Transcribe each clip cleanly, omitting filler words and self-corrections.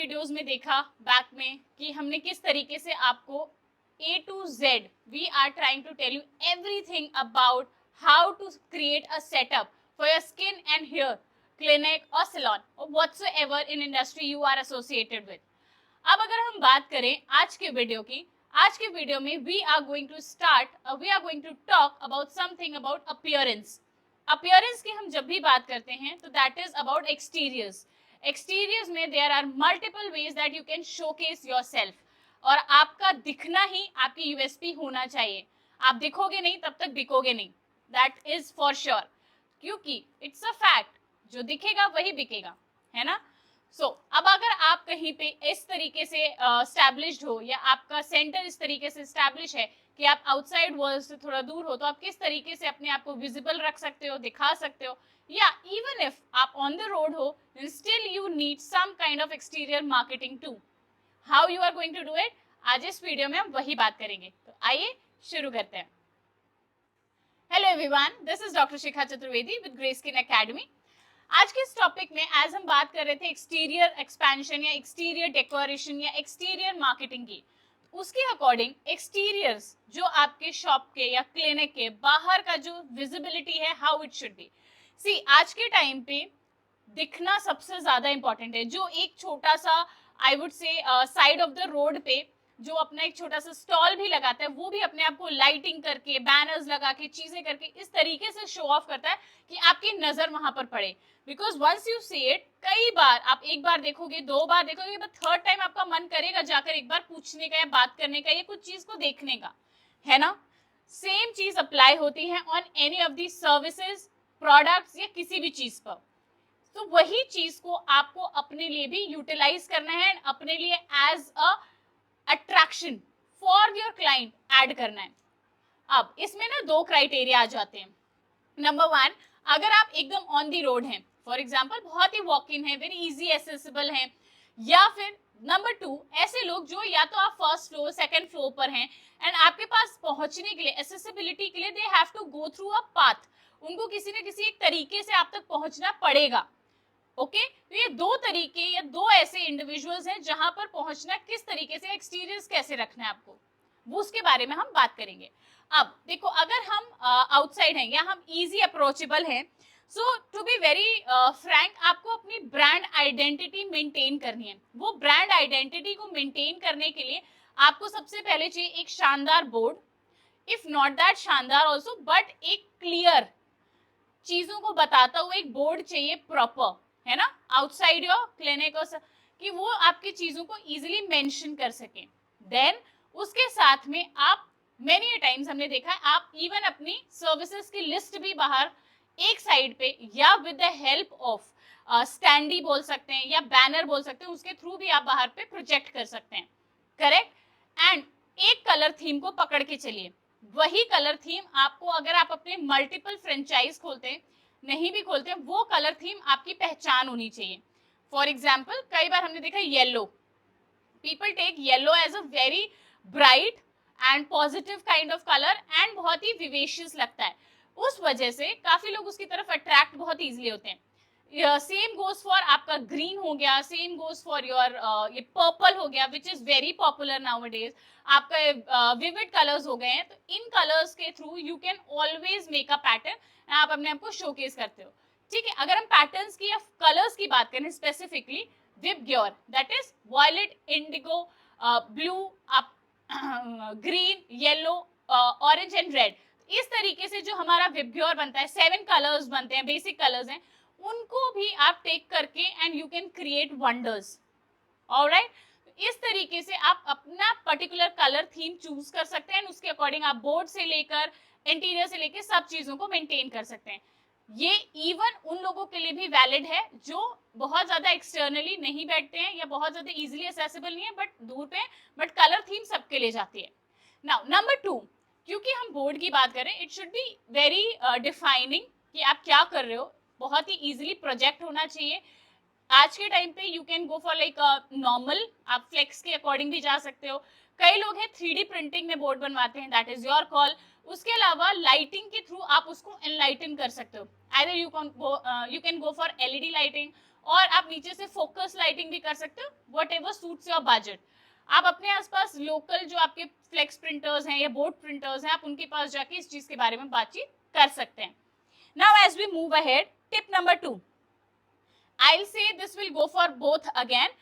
Videos में देखा back में कि हमने किस तरीके से आपको A to Z we are trying to tell you everything about how to create a setup for your skin and hair clinic or salon or whatsoever in industry you are associated with. अब अगर हम बात करें आज के video की, आज के वीडियो में we are going to talk about something about appearance. Appearance की हम जब भी बात करते हैं तो that is about exteriors. Exteriors में there are multiple ways that you can showcase yourself. और आपका दिखना ही आपकी यूएसपी होना चाहिए. आप दिखोगे नहीं तब तक बिकोगे नहीं. That is for sure. क्योंकि it's a fact. जो दिखेगा वही बिकेगा, है ना? अब अगर आप कहीं पे इस तरीके से established हो या आपका सेंटर इस तरीके से established है कि आप आउटसाइड वर्ल्ड से थोड़ा दूर हो, तो आप किस तरीके से अपने आप को विजिबल रख सकते हो, दिखा सकते हो, या इवन इफ आप ऑन द रोड हो, still you need some kind of exterior marketing too. How you are going to do it, आज इस वीडियो में हम वही बात करेंगे. तो आइए शुरू करते हैं. Hello everyone, this is doctor Shikha Chaturvedi with grey skin academy. आज के इस टॉपिक में एज हम बात कर रहे थे एक्सटीरियर एक्सपेंशन या एक्सटीरियर डेकोरेशन या एक्सटीरियर मार्केटिंग की, उसके अकॉर्डिंग एक्सटीरियर्स जो आपके शॉप के या क्लिनिक के बाहर का जो विजिबिलिटी है, हाउ इट शुड बी. सी, आज के टाइम पे दिखना सबसे ज्यादा इंपॉर्टेंट है. जो एक छोटा सा I would say side of the road पे जो अपना एक छोटा सा स्टॉल भी लगाता है, वो भी अपने आप को लाइटिंग करके, बैनर्स लगा के, चीजें करके इस तरीके से शो ऑफ करता है कि आपकी नजर वहां पर पड़े. Because once you see it, कई बार आप एक बार देखोगे, दो बार देखोगे, बट थर्ड टाइम आपका मन करेगा जाकर एक बार पूछने का या बात करने का या कुछ चीज को देखने का, है ना? सेम चीज अप्लाई होती है on any of the services, products या किसी भी चीज पर. तो वही चीज को आपको अपने लिए भी यूटिलाइज करना है, अपने लिए as a attraction for your client add करना है. अब इसमें ना दो क्राइटेरिया आ जाते हैं. नंबर वन, अगर आप एकदम ऑन दी रोड हैं, फॉर एग्जाम्पल बहुत ही वॉक इन है, वेरी इजी एसेसिबल है, या फिर नंबर टू, ऐसे लोग जो या तो आप फर्स्ट फ्लोर सेकंड फ्लोर पर हैं एंड आपके पास पहुंचने के लिए, एसेसिबिलिटी के लिए they have to go through a path. उनको किसी न किसी एक तरीके से आप तक पहुंचना पड़ेगा. ओके, तो ये दो तरीके या दो ऐसे इंडिविजुअल्स हैं जहां पर पहुंचना किस तरीके से, एक्सटीरियर्स कैसे रखना है आपको, वो उसके बारे में हम बात करेंगे. अब देखो, अगर हम आउटसाइड हैं या हम इजी अप्रोचेबल हैं, सो टू बी वेरी फ्रैंक, आपको अपनी ब्रांड आइडेंटिटी मेंटेन करनी है. वो ब्रांड आइडेंटिटी को मेंटेन करने के लिए आपको सबसे पहले चाहिए एक शानदार बोर्ड, इफ नॉट दैट शानदार ऑल्सो, बट एक क्लियर चीजों को बताता हुआ एक बोर्ड चाहिए प्रॉपर, है ना, आउटसाइड योर क्लिनिक और कि वो आपकी चीजों को इजीली मेंशन कर सके. देन उसके साथ में आप मेनी टाइम्स हमने देखा है, आप इवन अपनी सर्विसेज की लिस्ट भी बाहर एक साइड पे या with the help of standee बोल सकते हैं या बैनर बोल सकते हैं, उसके थ्रू भी आप बाहर पे प्रोजेक्ट कर सकते हैं. करेक्ट. एंड एक कलर थीम को पकड़ के चलिए. वही कलर थीम आपको, अगर आप अपने मल्टीपल फ्रेंचाइज खोलते हैं, नहीं भी खोलते हैं, वो कलर थीम आपकी पहचान होनी चाहिए. फॉर एग्जाम्पल, कई बार हमने देखा yellow, people take yellow as a very bright and positive kind of colour and बहुत ही विवेशियस लगता है. उस वजह से काफी लोग उसकी तरफ अट्रैक्ट बहुत इजीली होते हैं. सेम गोज फॉर आपका ग्रीन हो गया, सेम गोज फॉर योर ये पर्पल हो गया, which is very popular nowadays. आपका विविड कलर्स हो गए हैं, तो इन कलर्स के through you can always make a pattern, आप अपने आप को शोकेस करते हो. ठीक है, अगर हम पैटर्न्स की या कलर्स की बात करें specifically, VIBGYOR, that is violet, indigo, blue, green, yellow, orange and red, इस तरीके से जो हमारा विबग्योर बनता है, 7 कलर्स बनते हैं, बेसिक कलर्स हैं, उनको भी आप टेक करके and you can create wonders. Alright, इस तरीके से आप अपना पर्टिकुलर कलर थीम चूज कर सकते हैं, उसके अकॉर्डिंग आप बोर्ड से लेकर इंटीरियर से लेकर सब चीजों को मेंटेन कर सकते हैं. ये इवन उन लोगों के लिए भी वैलिड है जो बहुत ज्यादा एक्सटर्नली नहीं बैठते हैं या बहुत ज्यादा इजीली एक्सेसिबल नहीं है, बट दूर पे, बट कलर थीम सबके लिए जाती है. नाउ नंबर टू, क्योंकि हम बोर्ड की बात करें, it should be very defining कि आप क्या कर रहे हो, बहुत ही इजीली प्रोजेक्ट होना चाहिए. आज के टाइम पे you can go for like normal, आप फ्लेक्स के अकॉर्डिंग भी जा सकते हो. कई लोग हैं 3D प्रिंटिंग में बोर्ड बनवाते हैं, दैट इज योर कॉल. उसके अलावा लाइटिंग के थ्रू आप उसको एनलाइटन कर सकते हो. Either you can go for LED lighting और आप नीचे से फोकस लाइटिंग भी कर सकते हो, what ever suits your budget. आप अपने आसपास लोकल जो आपके फ्लेक्स प्रिंटर्स हैं या बोर्ड प्रिंटर्स हैं, आप उनके पास जाके इस चीज के बारे में बातचीत कर सकते हैं। Now as we move ahead, tip number 2, I'll say this will go for both again,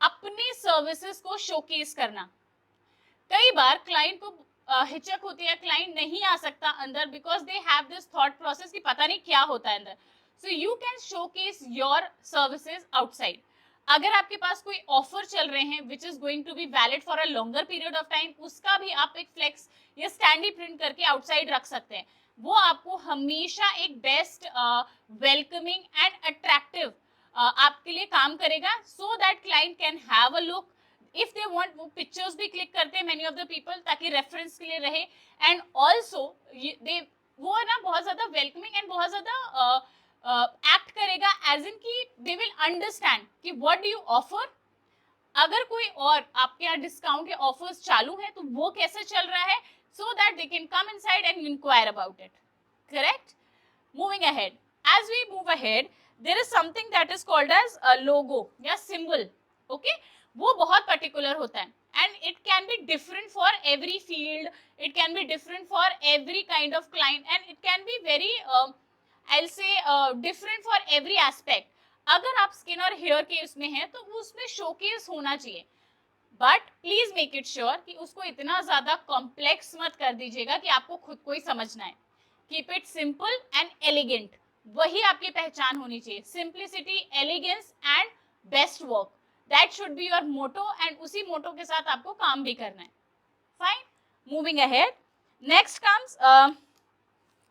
अपनी सर्विसेज को शोकेस करना। कई बार क्लाइंट को हिचक होती है, क्लाइंट नहीं आ सकता अंदर because they have this thought process कि पता नहीं क्या होता है अंदर। So you can showcase your services outside. अगर आपके पास कोई ऑफर चल रहे हैं which is going to be valid for a longer period of time, उसका भी आप एक फ्लेक्स या स्टैंडी प्रिंट करके आउटसाइड रख सकते हैं। वो आपको हमेशा एक बेस्ट वेलकमिंग एंड अट्रैक्टिव आपके लिए काम करेगा, so that client can have a look. If they want, वो पिक्चर्स भी क्लिक करते हैं मेनी ऑफ द पीपल, ताकि रेफरेंस के लिए रहे। एंड ऑल्सो दे, वो ना बहुत ज्यादा वेलकमिंग एंड बहुत ज्यादा एक्ट करेगा एज इन की दे विल अंडरस्टैंड कि व्हाट डू यू ऑफर। अगर कोई और आपके यहाँ डिस्काउंट के ऑफर्स चालू हैं तो वो कैसे चल रहा है, so that they can come inside and enquire about it. Correct? Moving ahead, as we move ahead, there is something that is called as logo या सिंबल। ओके, वो बहुत पर्टिकुलर होता है and it can be different for every field, it can be different for every kind of client and it can be very I say different for every aspect. अगर आप skin और hair के उसमें हैं तो उसमें शोकेस होना चाहिए, but please make it sure कि उसको इतना ज्यादा कॉम्प्लेक्स मत कर दीजिएगा कि आपको खुद को ही समझना है। Keep it simple and elegant, वही आपकी पहचान होनी चाहिए। Simplicity, elegance and best work, that should be your motto and उसी मोटो के साथ आपको काम भी करना है। Fine, moving ahead, next comes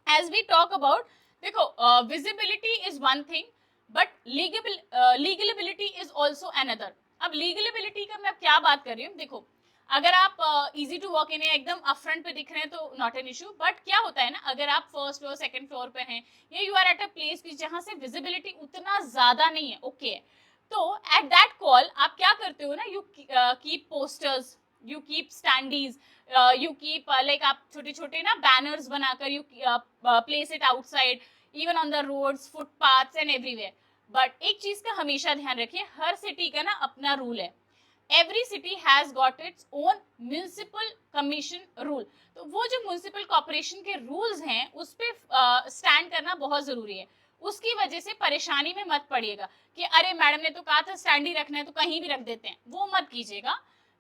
as we talk about, देखो visibility is one thing but legibility is also another. अब लीगलिबिलिटी का मैं क्या बात कर रही हूँ, देखो अगर आप इजी टू वॉक इन है, एकदम अपफ्रंट पे दिख रहे हैं तो नॉट एन इशू, बट क्या होता है ना, अगर आप फर्स्ट फ्लोर सेकंड फ्लोर पे हैं या you are at a place जहां से विजिबिलिटी उतना ज्यादा नहीं है, ओके है, तो एट दैट कॉल आप क्या करते हो ना, you keep posters, you keep standees, you keep like आप छोटे छोटे ना बैनर्स बनाकर you place it outside, even on the roads, footpaths and everywhere. But एक चीज का हमेशा ध्यान रखिए, हर सिटी का ना अपना रूल है। Every city has got its own municipal commission rule. तो वो जो म्यूनिसिपल कॉर्पोरेशन के रूल्स हैं उस पर स्टैंड करना बहुत जरूरी है। उसकी वजह से परेशानी में मत पड़िएगा कि अरे मैडम ने तो कहा था स्टैंड ही रखना है तो कहीं भी रख देते हैं, वो मत कीजिएगा।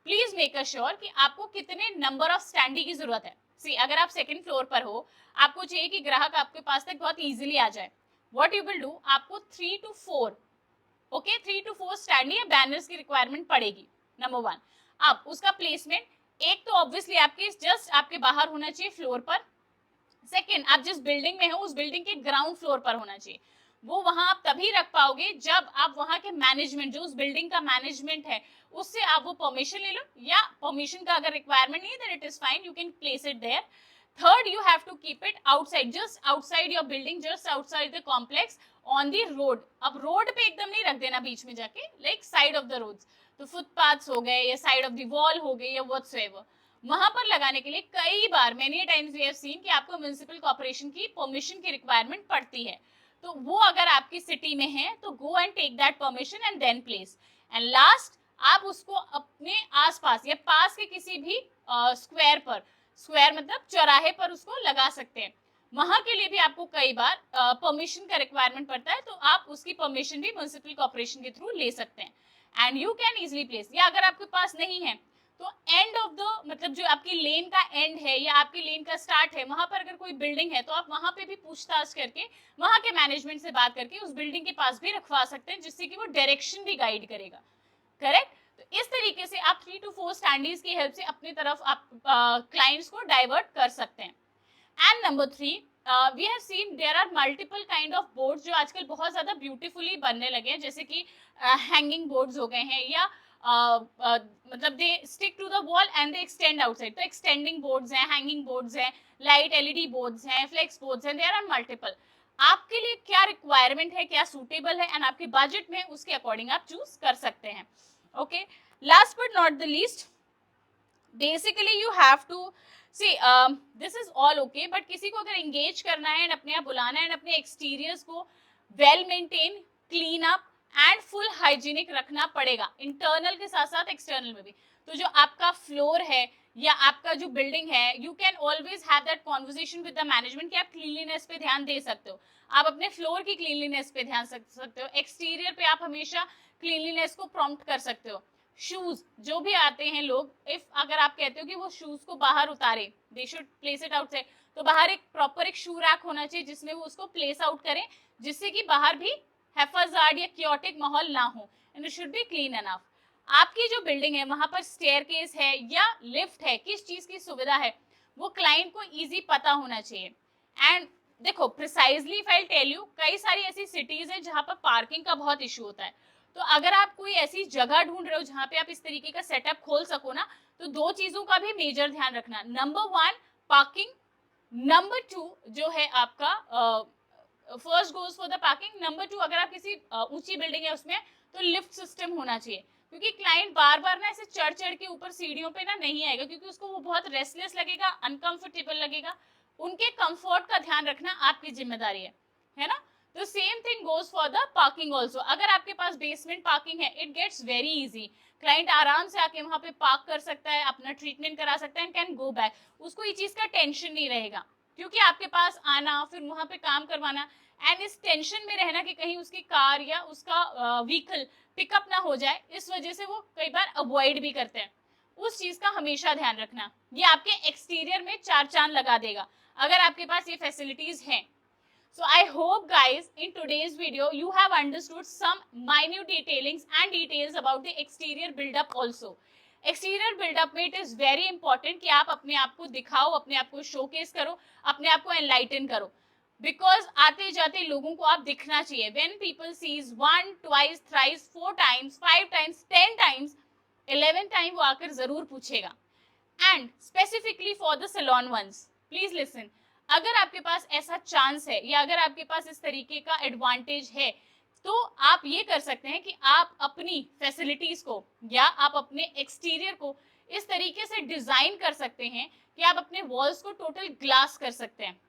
प्लीज मेक श्योर कि आपको कितने नंबर ऑफ स्टैंडी की जरूरत है। सी, अगर आप सेकंड फ्लोर पर हो, आपको चाहिए कि ग्राहक आपके पास तक बहुत इजीली आ जाए, व्हाट यू विल डू, आपको 3 to 4 ओके 3 to 4 स्टैंडी या बैनर्स की रिक्वायरमेंट पड़ेगी। नंबर 1, अब उसका प्लेसमेंट, एक तो ऑब्वियसली आपके जस्ट आपके बाहर होना चाहिए फ्लोर पर। सेकंड, आप जिस बिल्डिंग में हो उस बिल्डिंग के ग्राउंड फ्लोर पर होना चाहिए। वो वहां आप तभी रख पाओगे जब आप वहां के मैनेजमेंट, जो उस बिल्डिंग का मैनेजमेंट है, उससे आप वो परमिशन ले लो, या परमिशन का अगर रिक्वायरमेंट नहीं है then it is fine, you can place it there. Third, you have to keep it outside, just outside your building, just outside the complex, on the road। अब रोड पे एकदम नहीं रख देना बीच में जाके, like side of the roads, तो footpaths हो गए या साइड ऑफ द वॉल हो गई या व्हाटसोएवर, वहां पर लगाने के लिए कई बार many times we have seen कि आपको म्युनिसिपल कॉर्पोरेशन की परमिशन की रिक्वायरमेंट पड़ती है। तो वो अगर आपकी सिटी में है तो go and take that permission and then place. And last, आप उसको अपने आसपास या पास के किसी भी स्क्वायर पर, स्क्वायर मतलब चौराहे पर उसको लगा सकते हैं। वहां के लिए भी आपको कई बार परमिशन का रिक्वायरमेंट पड़ता है, तो आप उसकी परमिशन भी म्युनिसिपल कॉर्पोरेशन के थ्रू ले सकते हैं and you can easily place. या अगर आपके पास नहीं है तो एंड ऑफ द, मतलब जो आपकी लेन का एंड है या आपकी लेन का स्टार्ट है, वहां पर अगर कोई बिल्डिंग है तो आप वहां पे भी पूछताछ करके वहां के मैनेजमेंट से बात करके उस बिल्डिंग के पास भी रखवा सकते हैं, जिससे कि वो डायरेक्शन भी गाइड करेगा। करेक्ट? तो इस तरीके से आप 3 to 4 स्टैंडीज की हेल्प से अपनी तरफ आप क्लाइंट्स को डाइवर्ट कर सकते हैं। And number 3, we have seen there are multiple kind of boards जो आजकल बहुत ज्यादा ब्यूटीफुली बनने लगे हैं, जैसे कि हैंगिंग बोर्ड्स हो गए हैं, या मतलब they stick to the wall and they extend outside. तो एक्सटेंडिंग बोर्ड्स हैं, हैंगिंग बोर्ड्स हैं, लाइट एलईडी बोर्ड्स हैं, फ्लेक्स बोर्ड्स हैं, देयर आर मल्टीपल। आपके लिए क्या रिक्वायरमेंट है, क्या सूटेबल है एंड आपके बजट में उसके अकॉर्डिंग आप चूज कर सकते हैं। Okay, last but not the least, basically you have to see, this is all okay, but किसी को अगर एंगेज करना है एंड अपने आप बुलाना है एंड अपने एक्सटीरियर्स को well maintain, clean up, and full hygienic रखना पड़ेगा, इंटरनल के साथ साथ एक्सटर्नल में भी। तो जो आपका फ्लोर है या आपका जो बिल्डिंग है, you can always have that conversation with the management कि आप क्लीनलीनेस पे ध्यान दे सकते हो, आप अपने फ्लोर की क्लीनलीनेस पे ध्यान सकते हो, एक्सटीरियर पे आप हमेशा क्लीनलीनेस को प्रॉम्प्ट कर सकते हो। शूज जो भी आते हैं लोग, इफ अगर आप कहते हो कि वो शूज को बाहर उतारे, they should place it outside, तो बाहर एक प्रॉपर एक शू रैक होना चाहिए जिसमें वो उसको प्लेस आउट करें, जिससे कि बाहर भी हैफाजार्ड या क्योटिक माहौल ना हो, and it should be clean enough. आपकी जो बिल्डिंग है वहां पर स्टेयरकेस है या लिफ्ट है, किस चीज की सुविधा है, वो क्लाइंट को इजी पता होना चाहिए। एंड देखो precisely if I tell you, कई सारी ऐसी सिटीज है जहां पर पार्किंग का बहुत इशू होता है। तो अगर आप कोई ऐसी जगह ढूंढ रहे हो जहां पे आप इस तरीके का सेटअप खोल सको ना, तो दो चीजों का भी मेजर ध्यान रखना। नंबर 1 पार्किंग, नंबर 2 जो है आपका first goes for the parking, number 2 अगर आप किसी ऊंची बिल्डिंग है उसमें, तो लिफ्ट सिस्टम होना चाहिए, क्योंकि क्लाइंट बार बार ना ऐसे चढ़ चढ़ के ऊपर सीढ़ियों पे ना नहीं आएगा, क्योंकि उसको वो बहुत रेस्टलेस लगेगा, अनकंफर्टेबल लगेगा। उनके कंफर्ट का ध्यान रखना आपकी जिम्मेदारी है ना। तो same thing goes for the parking also. अगर आपके पास बेसमेंट पार्किंग है, it gets very easy, client आराम से आके वहां पे पार्क कर सकता है, अपना ट्रीटमेंट करा सकता है एंड कैन गो बैक, उसको ये चीज का टेंशन नहीं रहेगा, क्योंकि आपके पास आना फिर वहां पे काम करवाना एंड इस टेंशन में रहना कि कहीं उसकी कार या उसका व्हीकल पिकअप ना हो जाए, इस वजह से वो कई बार अवॉइड भी करते हैं। उस चीज का हमेशा ध्यान रखना, ये आपके एक्सटीरियर में चार चांद लगा देगा अगर आपके पास ये फैसिलिटीज हैं। So I hope guys in today's video you have understood some minute detailings and details about the exterior build-up also. Exterior build-up में it is very important कि आप अपने आप को दिखाओ, अपने आप को showcase करो, अपने आप को enlighten करो, because आते जाते लोगों को आप दिखना चाहिए। When people sees 1, 2, 3, 4 times, 5 times, 10 times, 11 time वो आकर जरूर पूछेगा। And specifically for the salon ones, please listen, अगर आपके पास ऐसा चांस है या अगर आपके पास इस तरीके का एडवांटेज है, तो आप ये कर सकते हैं कि आप अपनी फैसिलिटीज को या आप अपने एक्सटीरियर को इस तरीके से डिजाइन कर सकते हैं कि आप अपने वॉल्स को टोटल ग्लास कर सकते हैं,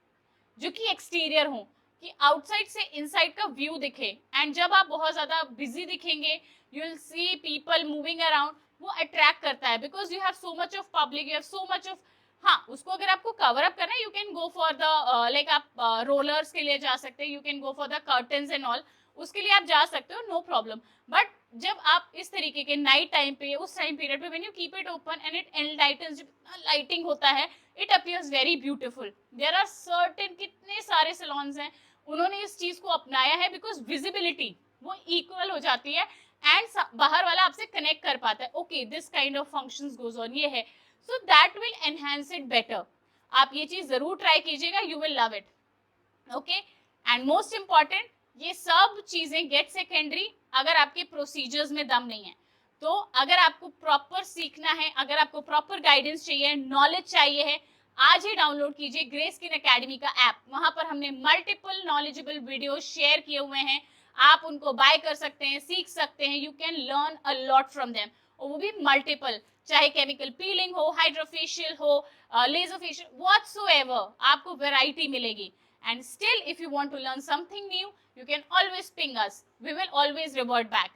जो कि एक्सटीरियर हो, कि आउटसाइड से इनसाइड का व्यू दिखे। एंड जब आप बहुत ज्यादा बिजी दिखेंगे, you will see people moving around, वो अट्रैक्ट करता है, because you have so much of public, you have so much of. हाँ, उसको अगर आपको कवर अप करना है, you can go for the like आप रोलर्स के लिए जा सकते हैं, you can go for the curtains and all, उसके लिए आप जा सकते हो, नो प्रॉब्लम। बट जब आप इस तरीके के नाइट टाइम पे, उस टाइम पीरियड पे, when you keep it open and it enlightens, lighting होता है, it appears very beautiful. There are certain, कितने सारे सैलून्स हैं, उन्होंने इस चीज को अपनाया है, बिकॉज विजिबिलिटी वो इक्वल हो जाती है एंड बाहर वाला आपसे कनेक्ट कर पाता है, okay this kind of functions goes on, ये है, so that will enhance it better. आप ये चीज जरूर ट्राई कीजिएगा, you will love it, okay. And most important, ये सब चीजें गेट सेकेंडरी अगर आपके प्रोसीजर्स में दम नहीं है। तो अगर आपको प्रॉपर सीखना है, अगर आपको प्रॉपर गाइडेंस चाहिए, नॉलेज चाहिए है, आज ही डाउनलोड कीजिए ग्रे स्किन एकेडमी का ऐप। वहां पर हमने मल्टीपल नॉलेजेबल वीडियो शेयर किए हुए हैं, आप उनको बाय कर सकते हैं, सीख सकते हैं, you can learn a lot from them, और वो भी मल्टीपल, चाहे केमिकल पीलिंग हो, हाइड्रोफेशियल हो, लेजर फेशियल, व्हाटसोएवर, आपको वैरायटी मिलेगी। And still, if you want to learn something new, you can always ping us. We will always revert back.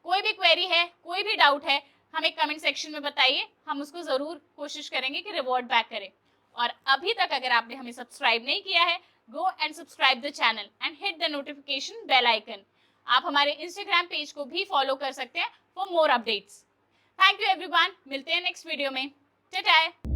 कोई भी क्वेरी है, कोई भी डाउट है, हमें कमेंट सेक्शन में बताइए, हम उसको जरूर कोशिश करेंगे कि रिवॉर्ड बैक करें। और अभी तक अगर आपने हमें सब्सक्राइब नहीं किया है, go and subscribe the channel and hit the notification bell icon. आप हमारे इंस्टाग्राम पेज को भी फॉलो कर सकते हैं for more updates. Thank you everyone, मिलते हैं नेक्स्ट वीडियो में, टाटा।